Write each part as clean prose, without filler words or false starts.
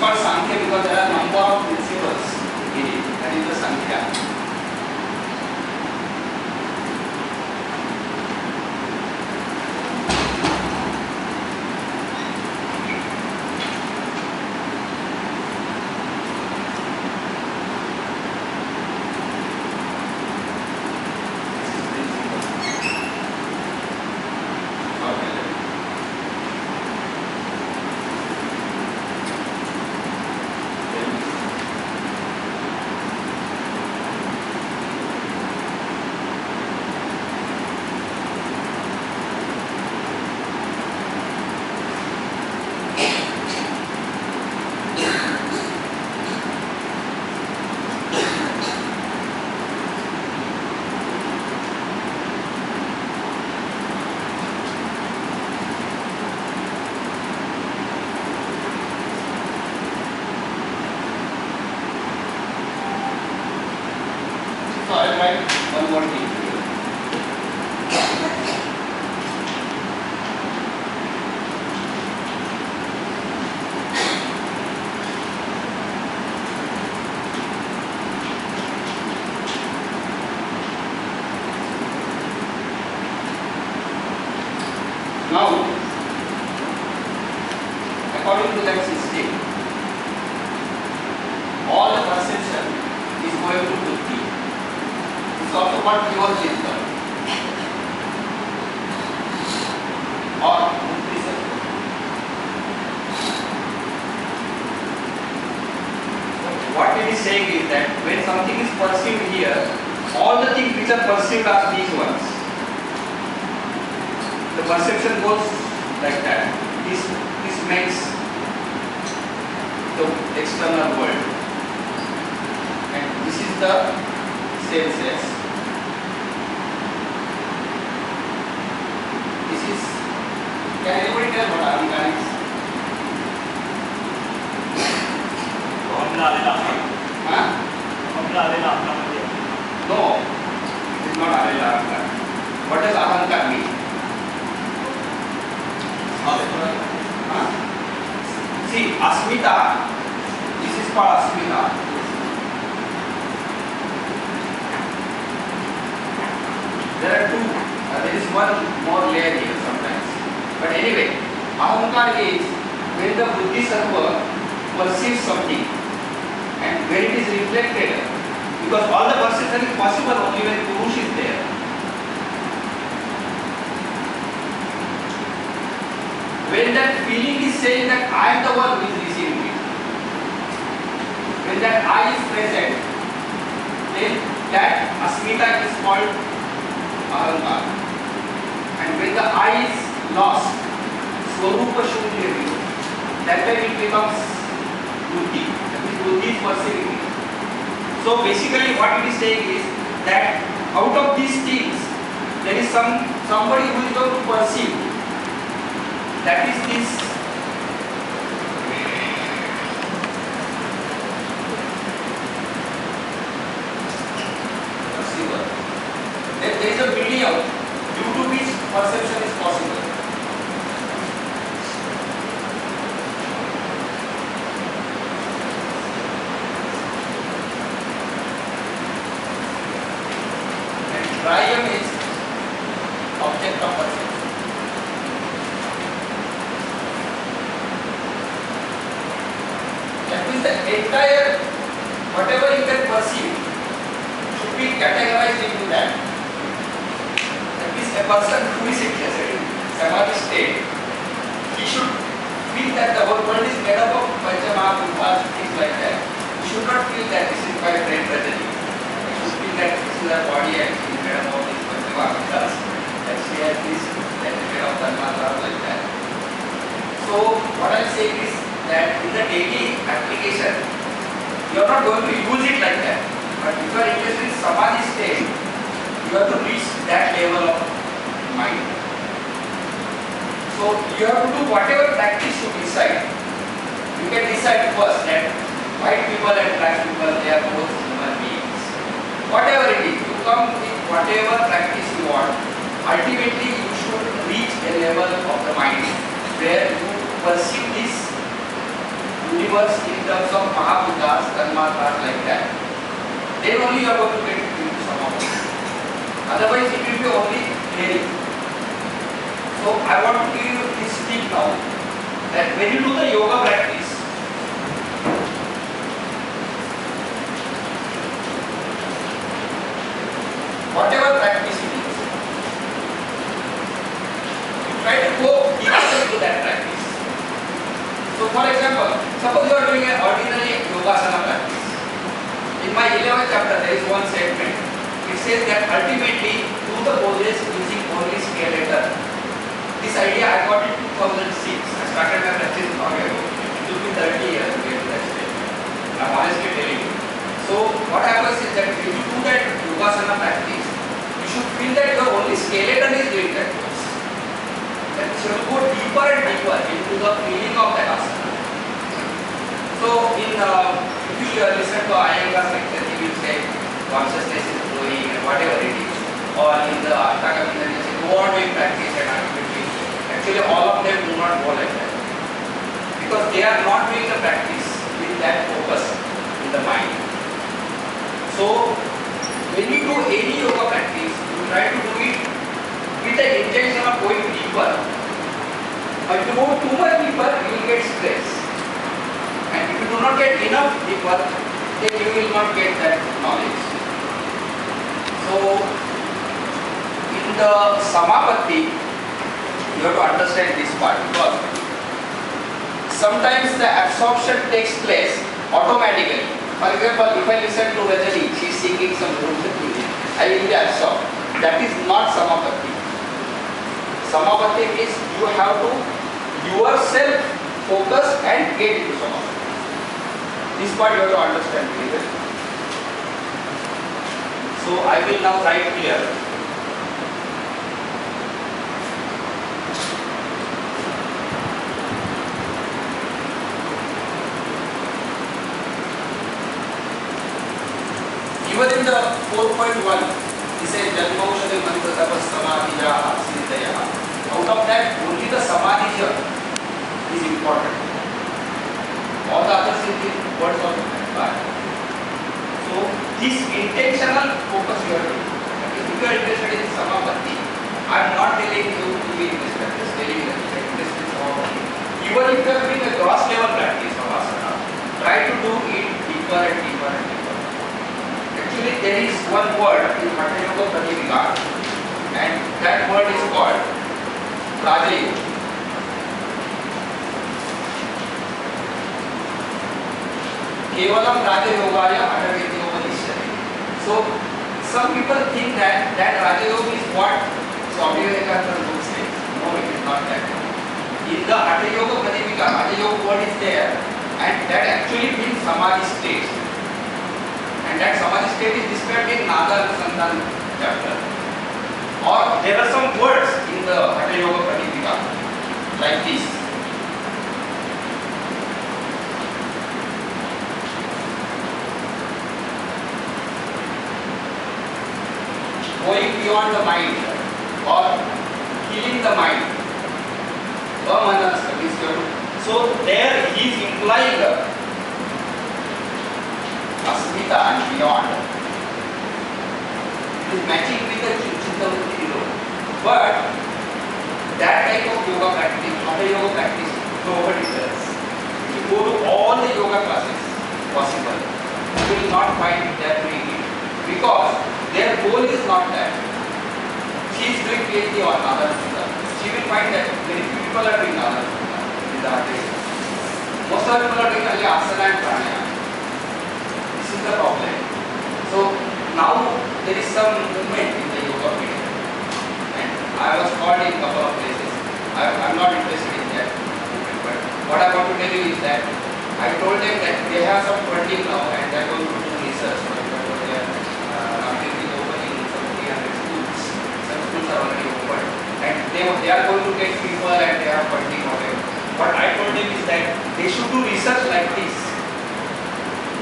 called Sankhya because there are number of principles in it. That is the Sankhya. One more thing. Now, according to that system, all the perception is going to buddhi. It's also called pure wisdom or buddhi sattva. What it is saying is that when something is perceived here, all the things which are perceived are these ones. The perception goes like that. This makes the external world, and this is the senses. This is. Can anybody tell what ahankar is? Huh? No, it is not ahankar. What does ahankar mean? Huh? See, asmita, this is called asmita. There are two, there is one more layer here sometimes. But anyway, ahankar is when the buddhi sattva perceives something and when it is reflected, because all the perception is possible only when Purush is there. When that feeling is saying that I am the one who is receiving it, when that I is present, then that asmita is called ahankar. And when the I is lost, swarupa shunya, that time it becomes buddhi. That means buddhi is perceiving it. So basically what it is saying is that out of these things, there is somebody who is going to perceive. That is this perceiver. There is a medium due to which perception is possible. And trium is object of perception. That means the entire, whatever you can perceive, should be categorized into that. That means a person who is in samadhi state, he should feel that the whole world is made up of panchamahabhutas, things like that. He should not feel that this is my brain presently. He should feel that this is our body and it is made up of these panchamahabhutas. That she has this, that is made of tanmatras, like that. So what I am saying is that in the daily application, you are not going to use it like that. But if you are interested in samadhi state, you have to reach that level of mind. So you have to do whatever practice you decide. You can decide first that white people and black people, they are both human beings. Whatever it is, you come with whatever practice you want. Ultimately, you should reach a level of the mind where you perceive this universe in terms of Mahabhutas, Tanmatras, like that, then only you are going to get into samapatti. Otherwise, it will be only theory. So I want to give you this tip now, that when you do the yoga practice, whatever practice it is, you try to go deeper into that practice. So for example, suppose you are doing an ordinary yogasana practice. In my 11th chapter, there is one statement. It says that ultimately do the poses using only skeleton. This idea I got in 2006. I started my practice long ago. It took me 30 years to get to that statement. I'm honestly telling you. So what happens is that if you do that yogasana practice, you should feel that your only skeleton is doing that pose. That you should go deeper and deeper into the feeling of that asana. So in if you listen to Iyengar's lecture, he will say consciousness is flowing and whatever it is. Or in the Ashtanga Vinaya, he will say go on doing practice and ultimately. Actually, all of them do not go like that, because they are not doing the practice with that focus in the mind. So when you do any yoga practice, you try to do it with the intention of going deeper. But if you go too much deeper, you will get stress. And if you do not get enough deeper, then you will not get that knowledge. So in the samapatti, you have to understand this part, because sometimes the absorption takes place automatically. For example, if I listen to Rajani, she is singing some music, I will be absorbed. That is not samapatti. Samapatti means you have to yourself focus and get into samapatti. This part you have to understand very well. So I will now write here. Even in the 4.1, he says Janmaushade Mantra Tapas Samadhiya Siddhaya. Out of that, only the Samadhiya is important. All the others is the words of God. So this intentional focus you are doing. If you are interested in samapatti, I am not telling you to be interested. I am just telling you that you are interested in samapatti. Even if you are doing a gross level practice of asana, try to do it deeper and deeper and deeper. Actually, there is one word in Hatha Yoga Pradipika, and that word is called Raja Yoga. Kevalam Raja Yogaya Hatha Yoga Nishyate. So, some people think that Raja Yoga is what Swami Vivekananda says. No, it is not that. In the Hatha Yoga Pradipika, Raja Yoga word is there, and that actually means Samadhi state. And that Samadhi state is described in Nada Santan chapter. Or there are some words in the Hatha Yoga Pradipika like this. Going beyond the mind or healing the mind. So there he is implying asmita and beyond. It is matching with the Chittamutti yoga. But that type of yoga practice, Hatha yoga practice, nobody does. If you go to all the yoga classes possible, you will not find they are doing it, because their goal is not that. She is doing PhD on Nada Sutta. She will find that very few people are doing Nada Sutta. Most of the people are doing only asana and pranayama. This is the problem. So now there is some movement in the yoga field, and I was called in a couple of places. I am not interested in that movement, but what I want to tell you is that I told them that they have some funding now and they are going to do research. For example, they are opening some 300 schools. Some schools are already open, and they are going to get people and they have funding whatever. What I told them is that they should do research like this.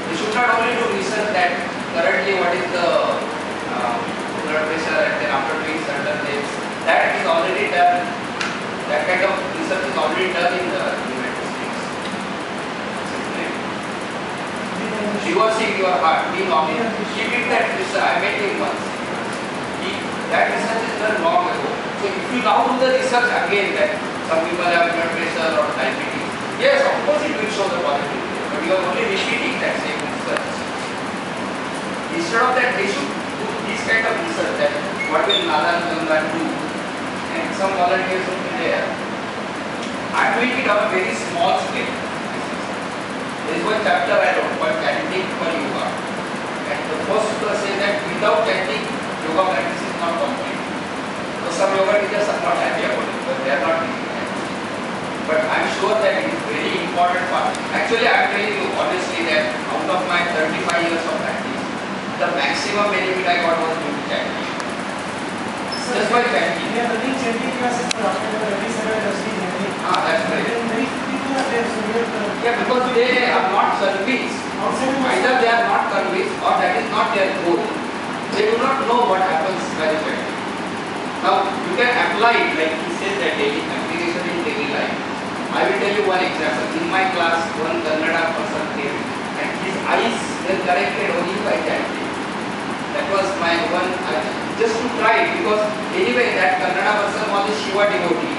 They should not only do research that currently what is the blood pressure, and then after doing certain things, that is already done. That kind of research is already done in the United States. reversing your heart, being obedient. He did that research. I met him once. That research is done long ago. So if you now do the research again that some people have blood pressure or diabetes, yes, of course it will show the positivity, but you are only repeating that same research. Instead of that, they should do this kind of research that what will Nalanda do, and some volunteers will be there. I am doing it on a very small scale. There is one chapter I wrote called Chanting for Yoga, and the first says that without chanting, yoga practice is not complete. So some yoga teachers are not happy about it, but they are not teaching it. But I am sure that it is very important part. Actually, I am telling you honestly that out of my 35 years of practice, the maximum benefit I got was due to chanting. Just by chanting. We are running chanting classes for after every Saturday Thursday. That's right. Very few people are there, so we have to. Yeah, because they are not convinced. Either they are not convinced or that is not their goal. They do not know what happens by the chanting. Now, you can apply it like he says that daily application in daily life. I will tell you one example. In my class, one Kannada person came and his eyes were corrected only by chanting. That was my one, just to try it, because anyway that Kannada person was a Shiva devotee.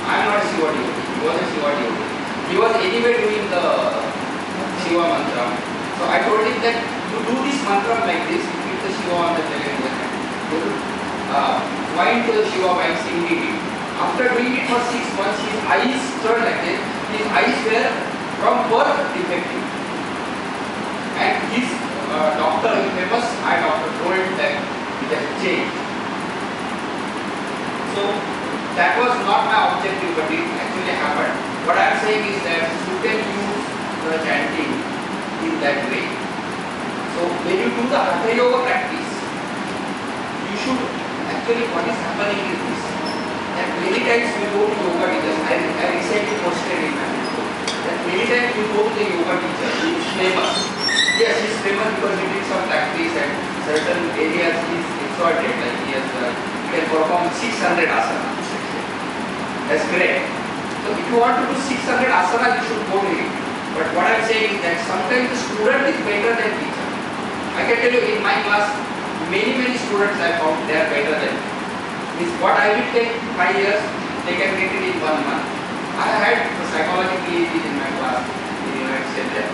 I am not a Shiva devotee. He was a Shiva devotee. He was anyway doing the Shiva mantra. So I told him that you do this mantra like this, you keep the Shiva on the television. Wind to the Shiva by singing it. After doing it for 6 months, his eyes turned like this. His eyes were from birth defective. And his doctor, a famous eye doctor, told that it has changed. So that was not my objective, but it actually happened. What I am saying is that you can use the chanting in that way. So when you do the Hatha Yoga practice, you should actually, what is happening is this, that many times we go to yoga teachers. I recently posted in my video that many times we go to the yoga teacher, he is famous. Yes, he is famous because he did some practice and certain areas he is exalted, like he can perform 600 asanas. That's great. So if you want to do 600 asanas, you should go to him. But what I am saying is that sometimes the student is better than teacher. I can tell you in my class, many students I found they are better than me. Means what I will take 5 years, they can get it in 1 month. I had a psychology PhD in my class in the United States.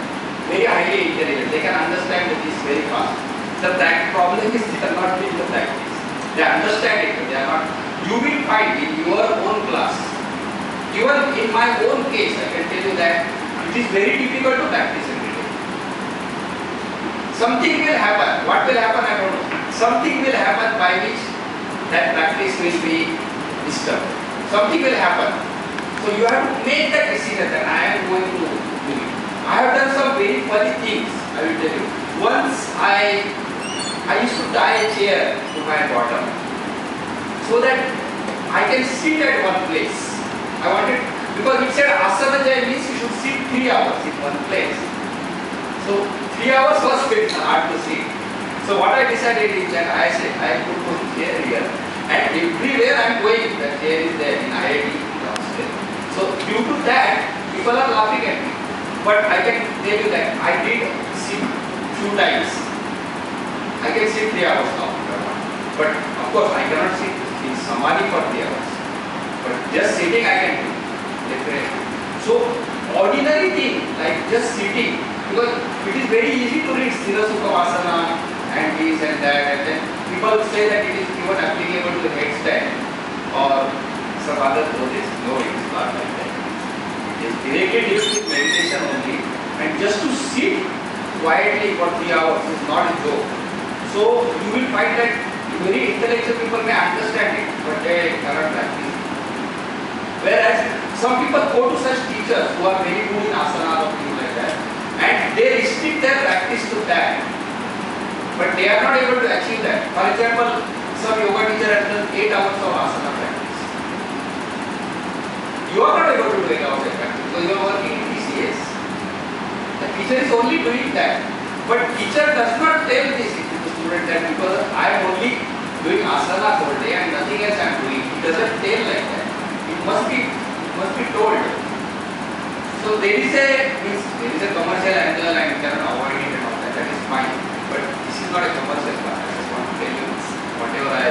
Very highly intelligent. They can understand this very fast. The problem is they are not doing the practice. They understand it, but they are not. You will find in your own class. Even in my own case, I can tell you that it is very difficult to practice every day. Something will happen. What will happen, I don't know. Something will happen by which that practice will be disturbed. Something will happen. So you have to make that decision that I am going to do it. I have done some very funny things, I will tell you. Once I used to tie a chair to my bottom so that I can sit at one place. I wanted, because it said asana chair means you should sit 3 hours in one place. So 3 hours was very hard to sit. So what I decided is that I said I put one chair here and everywhere I am going, the chair is there in IIT downstairs. So due to that, people are laughing at me. But I can tell you that I did sit few times. I can sit 3 hours now. But of course I cannot sit in samadhi for 3 hours. But just sitting I can do. Definitely. So ordinary thing like just sitting, because it is very easy to read Sthira Sukhavasana and this and that, and then people say that it is even applicable to the headstand or some other poses. No, it is not like that. It is directly used in meditation only, and just to sit quietly for 3 hours is not a joke. So you will find that very intellectual people may understand it, but they cannot practice it. Whereas some people go to such teachers who are very good in asana or things like that, and they restrict their practice to that. But they are not able to achieve that. For example, some yoga teacher has done 8 hours of asana practice. You are not able to do 8 hours of practice because you are working in TCS. The teacher is only doing that. But teacher does not tell this to the student that because I am only doing asana whole day and nothing else I am doing. It doesn't tell like that. It must be told. So there is a commercial angle and you cannot avoid it and all that. fine. But this is not a commercial class. I just want to tell you whatever I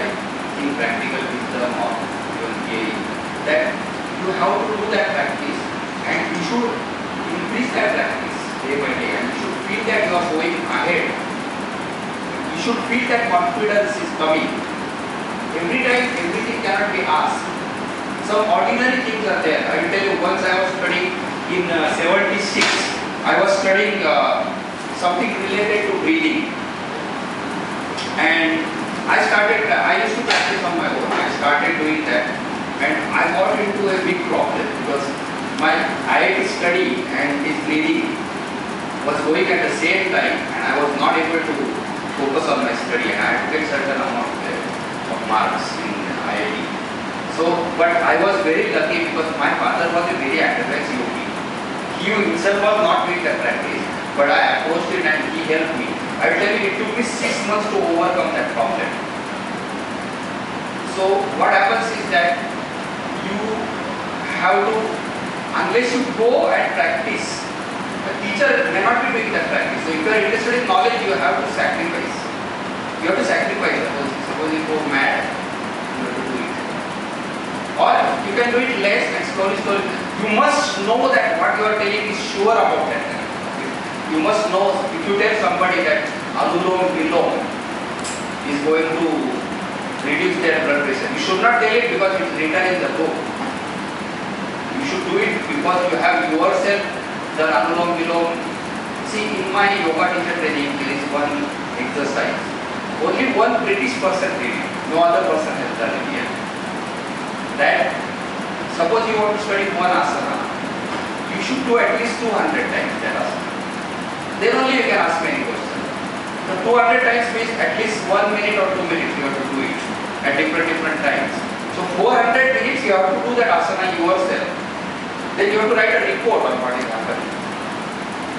think practical wisdom or even theory, that you have to do that practice and you should increase that practice day by day, and you should feel that you are going ahead. You should feel that confidence is coming. Every time everything cannot be asked. Some ordinary things are there. I will tell you, once I was studying in 76, I was studying something related to breathing. And I used to practice on my own. I started doing that. And I got into a big problem because my IIT study and this breathing was going at the same time, and I was not able to focus on my study, and I had to get certain amount of marks in IIT. So, but I was very lucky because my father was a very advanced yogi. He himself was not doing that practice, but I approached it and he helped me. I tell you, it took me 6 months to overcome that problem. So, what happens is that you have to, unless you go and practice, the teacher may not be doing that practice. So, if you are interested in knowledge, you have to sacrifice. You have to sacrifice. Suppose you go mad, you have to do it. Or you can do it less and slowly. You must know that what you are telling is sure about that. You must know, if you tell somebody that Anulom Vilom is going to reduce their blood pressure, you should not tell it because it is written in the book. You should do it because you have yourself done Anulom Vilom. See, in my yoga teacher training, there is one exercise. Only one British person did it. No other person has done it yet. That suppose you want to study one asana, you should do at least 200 times that asana. Then only you can ask me any question. So 200 times means at least 1 minute or 2 minutes you have to do it at different times. So 400 minutes you have to do that asana yourself. Then you have to write a report on what is happening.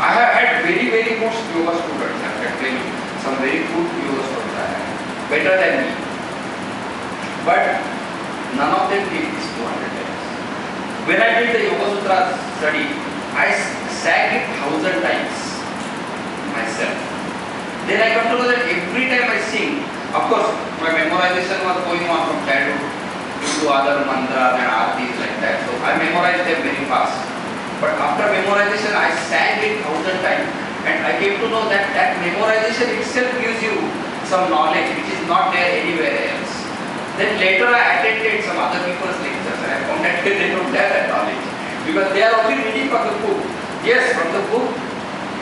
I have had very good yoga students. I can tell you some very good yoga students I have, better than me. But none of them did this 200 times. When I did the Yoga Sutra study, I sang it 1000 times myself. Then I got to know that every time I sing, of course, my memorization was going on from childhood into other mantras and artis like that. So I memorized them very fast. But after memorization, I sang it 1000 times, and I came to know that that memorization itself gives you some knowledge which is not there anywhere else. Then later I attended some other people's lectures and I found that they don't have that knowledge because they are only reading from the book. Yes, from the book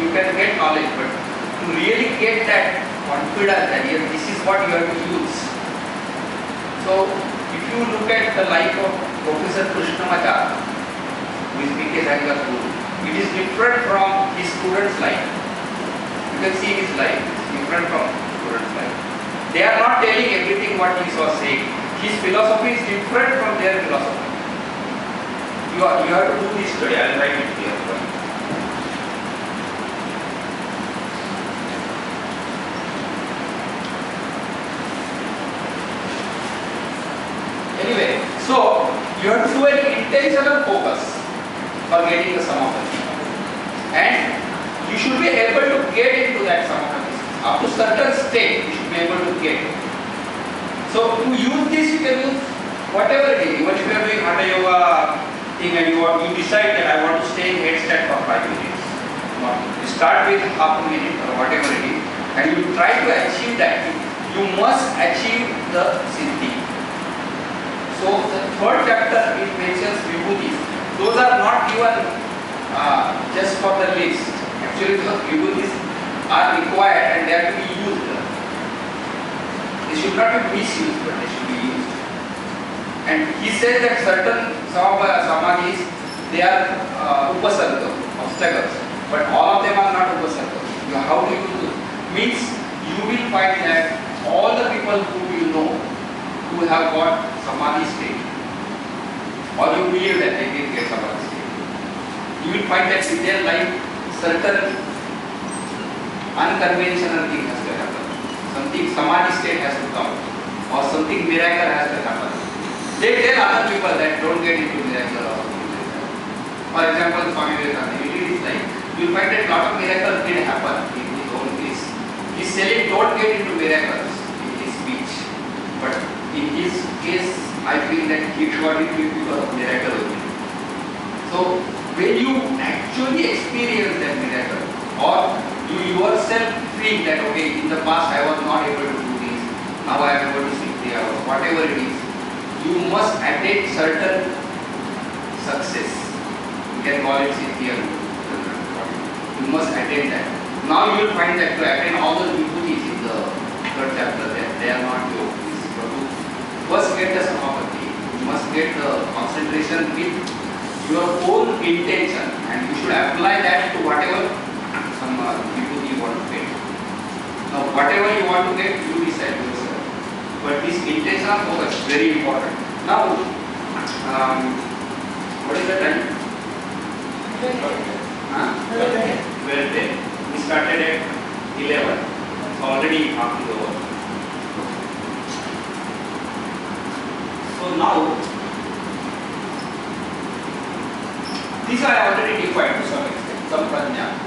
you can get knowledge, but to really get that confidence that yes, this is what you have to use. So if you look at the life of Professor Krishnamacharya, who is B.K. Sankar's guru, it is different from his student's life. You can see his life, it is different from student's life. They are not telling everything what he was saying. His philosophy is different from their philosophy. You have to do this study. I will write it here for you. Anyway, so you have to do an intentional focus for getting the samapatti. And you should be able to get into that samapatti. Up to certain state, you should be able to get. So to use this, you can use whatever it is. Even if you are doing Hatha Yoga thing and you decide that I want to stay in headstand for 5 minutes. You start with half a minute or whatever it is, and you try to achieve that. You must achieve the siddhi. So the third chapter it mentions vibhutis. Those are not given just for the list. Actually, those vibhutis are required and they have to be used. They should not be misused, but they should be used. And he says that certain samadhis, they are upasarga, obstacles, but all of them are not upasarga. How do you do? Means you will find that all the people who you know who have got samadhi state, or you believe that they can get samadhi state, you will find that in their life certain unconventional thing has to happen. Something samadhi state has to come, or something miracle has to happen. They tell other people that don't get into miracle or something like that. For example, Swami Vivekananda, he did his life. You will find that a lot of miracles did happen in his own case. Selim don't get into miracles in his speech, but in his case, I feel that he got into it because of miracle only. So when you actually experience that miracle, or you yourself feel that okay, in the past I was not able to do this, now I am able to sleep 3 hours, whatever it is, you must attain certain success. You can call it theory. You must attain that. Now you will find that to attain all those vibhutis in the third chapter, they are not yours. First get the samapatti. You must get the concentration with your own intention, and you should apply that to whatever some vibhuti you want to get. Now whatever you want to get, you decide yourself. But this intention of focus is very important. Now, what is the time? 12:10. We started at 11. It's already half is over. So now, these I already defined to some extent, some prajna.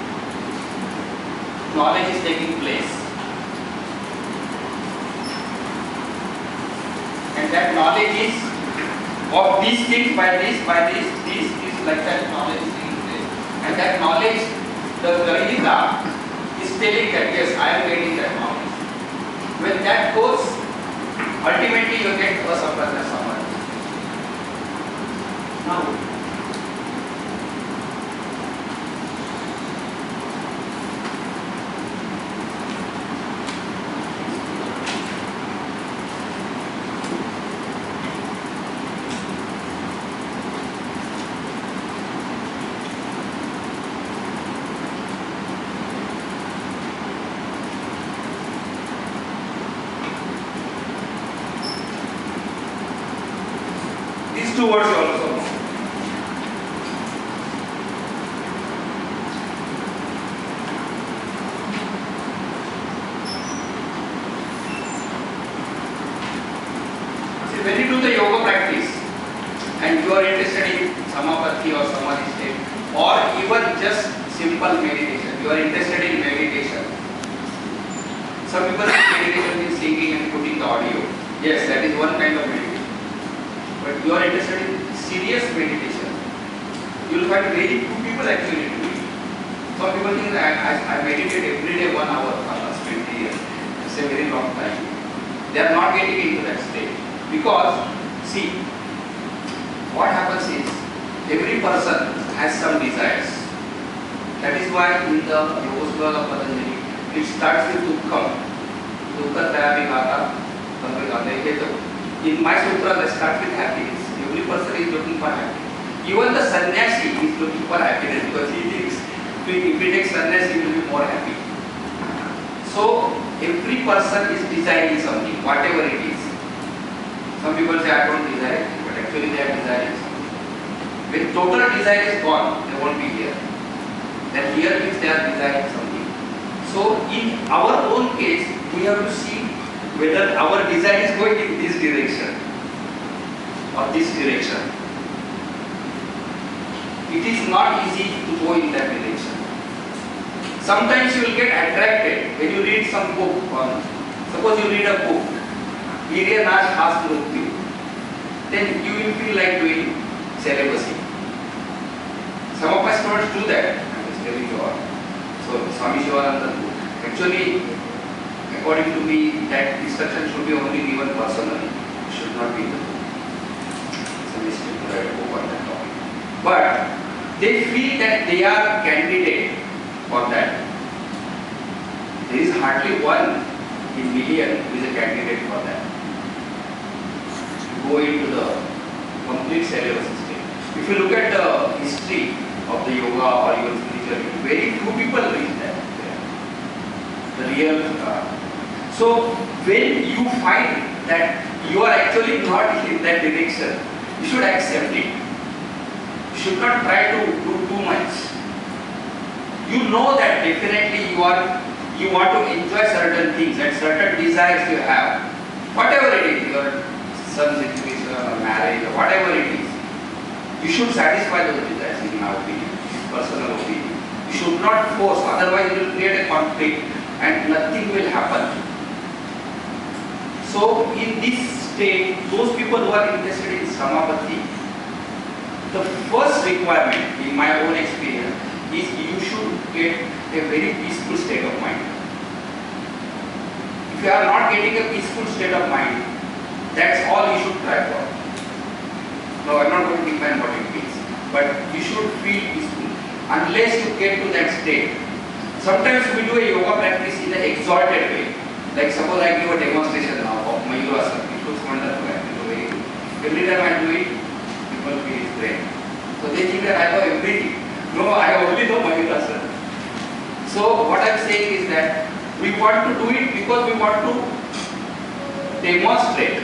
Knowledge is taking place. And that knowledge is of these things by this, like that knowledge is taking place. And that knowledge, the Grahita is telling that yes, I am getting that knowledge. When that goes, ultimately you get a saprajna samadhi. Now, these two words you also know. See, when you do the yoga practice and you are interested in samapatti or samadhi state, or even just simple meditation, you are interested in meditation. Some people think meditation is singing and putting the audio. Yes, that is one kind of meditation. But you are interested in serious meditation, you will find very few people actually do it. Some people think that I meditate every day 1 hour for the last 20 years. It's a very long time. They are not getting into that state. Because, see, what happens is, every person has some desires. That is why in the Yoga Sutras of Patanjali, it starts with Dukkham. Dukkha Trayavigata, Tatvigata. In my sutra, I start with happiness. Every person is looking for happiness. Even the sannyasi is looking for happiness because he thinks if he takes sannyas, he will be more happy. So, every person is desiring something, whatever it is. Some people say, I don't desire it, but actually they are desiring something. When total desire is gone, they won't be here. Then here means they are desiring something. So, in our own case, we have to see whether our desire is going in this direction or this direction. It is not easy to go in that direction. Sometimes you will get attracted when you read some book. Suppose you read a book, Virya Nash Has Mrityu, then you will feel like doing celibacy. Some of my students do that. I was telling you all. So Swami Shivananda's book. Actually, according to me, that instruction should be only given personally. It should not be in the book. It's a mistake to write a book on that topic. But they feel that they are candidate for that. There is hardly one in million who is a candidate for that. Go into the complete celibacy state. If you look at the history of the yoga or even spirituality, very few people reach that. The real. So when you find that you are actually not in that direction, you should accept it. You should not try to do too much. You know that definitely you want to enjoy certain things and certain desires you have. Whatever it is, your son's education or marriage or whatever it is, you should satisfy those desires in my opinion, personal opinion. You should not force, otherwise it will create a conflict and nothing will happen. So in this state, those people who are interested in samapatti, the first requirement in my own experience is you should get a very peaceful state of mind. If you are not getting a peaceful state of mind, that's all you should try for. No, I'm not going to define what it means, but you should feel peaceful. Unless you get to that state. Sometimes we do a yoga practice in an exalted way. Like suppose I give a demonstration now of Mayurasana. It looks wonderful, actually. Every time I do it, people feel it's great. So they think that I know everything. No, I only know Mayurasana. So what I'm saying is that we want to do it because we want to demonstrate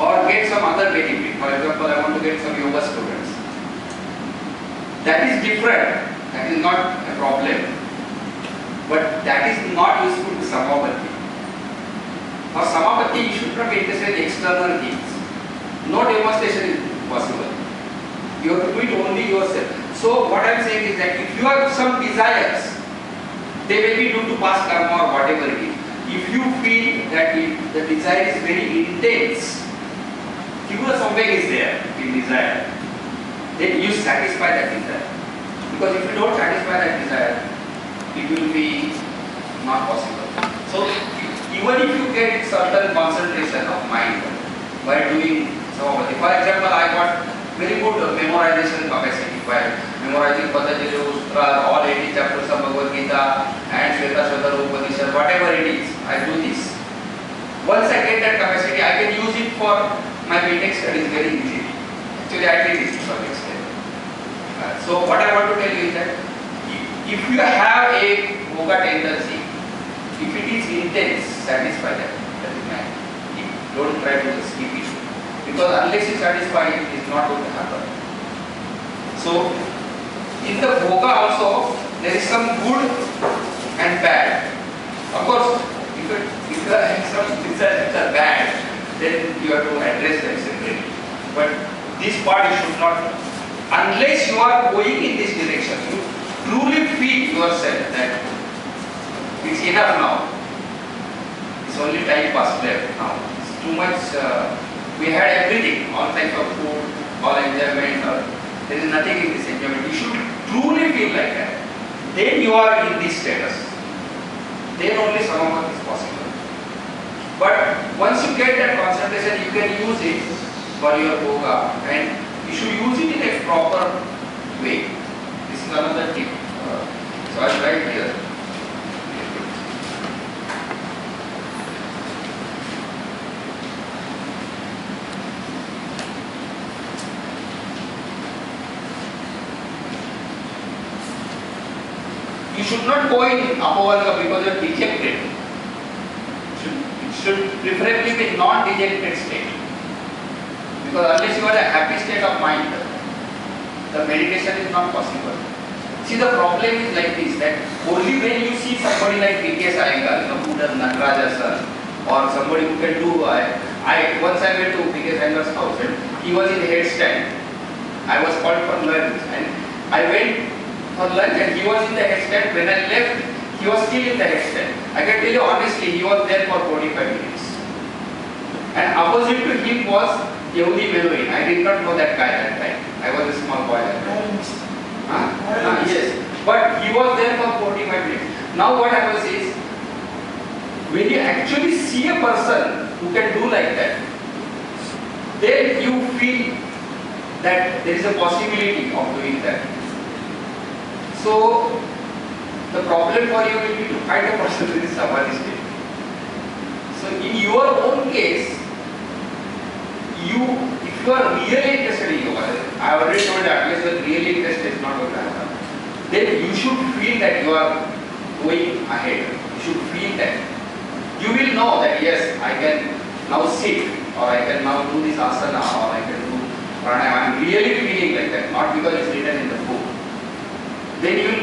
or get some other benefit. For example, I want to get some yoga students. That is different. That is not a problem. But that is not useful to samapatti. For samapatti, you should not be interested in external things. No demonstration is possible. You have to do it only yourself. So what I am saying is that if you have some desires, they may be due to past karma or whatever it is. If you feel that the desire is very intense, something is there in desire, then you satisfy that desire. Because if you don't satisfy that desire, it will be not possible. So even if you get certain concentration of mind by doing samapatti, for example, I got very good memorization capacity by memorizing Patanjali Sutra, all 80 chapters of Bhagavad Gita and Shveta Upanishad, whatever it is, I do this. Once I get that capacity, I can use it for my BTech studies very easily. Actually, I did it to some extent. So what I want to tell you is that if you have a yoga tendency, if it is intense, satisfy that. That is my tip. Don't try to skip it. Because unless you satisfy it, it is not going to happen. So in the yoga also, there is some good and bad. Of course, if you are having some desires which are bad, then you have to address them separately. But this part you should not, unless you are going in this direction, you truly feel yourself that it's enough now. It's only time pass left now. It's too much. We had everything, all types of food, all enjoyment. There is nothing in this enjoyment. You should truly feel like that. Then you are in this status. Then only samapatti is possible. But once you get that concentration, you can use it for your yoga, and you should use it in a proper way. This is another tip. So I'll write here. You should not go in apavanga because you are dejected. It should preferably be non-dejected state. Because unless you are in a happy state of mind, the meditation is not possible. See, the problem is like this, that only when you see somebody like V.K. Iyengar, who does Natarajasana, or somebody who can do, once I went to V.K. Iyengar's house and he was in the headstand. I was called for lunch and I went for lunch and he was in the headstand. When I left, he was still in the headstand. I can tell you honestly, he was there for 45 minutes. And opposite to him was Yehudi Menuhin. I did not know that guy that time. I was a small boy at that time. Yes, but he was there for 45 minutes. Now what happens is, when you actually see a person who can do like that, then you feel that there is a possibility of doing that. So the problem for you will be to find a person who is samadhi state. So in your own case, if you are really interested in yoga, I already told you, unless you are really interested, it's not going to happen. Then you should feel that you are going ahead. You should feel that. You will know that yes, I can now sit, or I can now do this asana, or I can do pranayama. I am really feeling like that, not because it's written in the book. Then you will